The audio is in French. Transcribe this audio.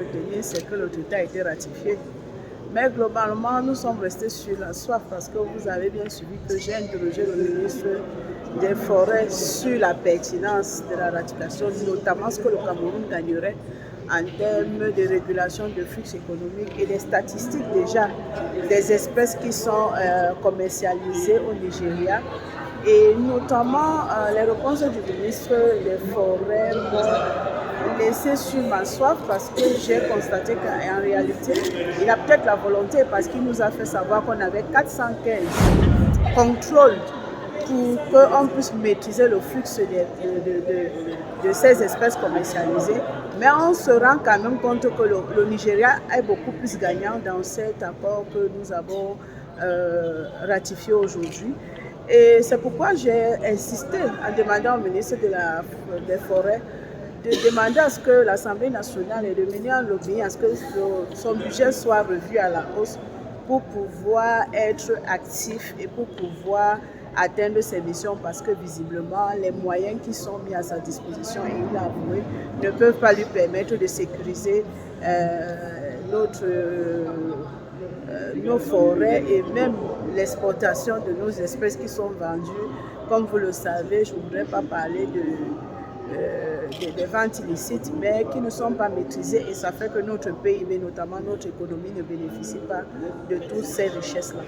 retenir, c'est que le traité a été ratifié. Mais globalement, nous sommes restés sur la soif parce que vous avez bien suivi que j'ai interrogé le ministre des Forêts sur la pertinence de la ratification, notamment ce que le Cameroun gagnerait en termes de régulation de flux économiques et des statistiques déjà des espèces qui sont commercialisées au Nigeria. Et notamment les réponses du ministre des Forêts m'ont laissé sur ma soif parce que j'ai constaté qu'en réalité, il a peut-être la volonté parce qu'il nous a fait savoir qu'on avait 415 contrôles pour qu'on puisse maîtriser le flux de ces espèces commercialisées. Mais on se rend quand même compte que le Nigeria est beaucoup plus gagnant dans cet accord que nous avons ratifié aujourd'hui. Et c'est pourquoi j'ai insisté en demandant au ministre des Forêts de demander à ce que l'Assemblée nationale et de mener un lobby à ce que son budget soit revu à la hausse pour pouvoir être actif et pour pouvoir atteindre ses missions parce que visiblement les moyens qui sont mis à sa disposition, et il l'a avoué, ne peuvent pas lui permettre de sécuriser nos forêts et même l'exportation de nos espèces qui sont vendues. Comme vous le savez, je ne voudrais pas parler des ventes illicites, mais qui ne sont pas maîtrisées et ça fait que notre pays, mais notamment notre économie, ne bénéficie pas de toutes ces richesses-là.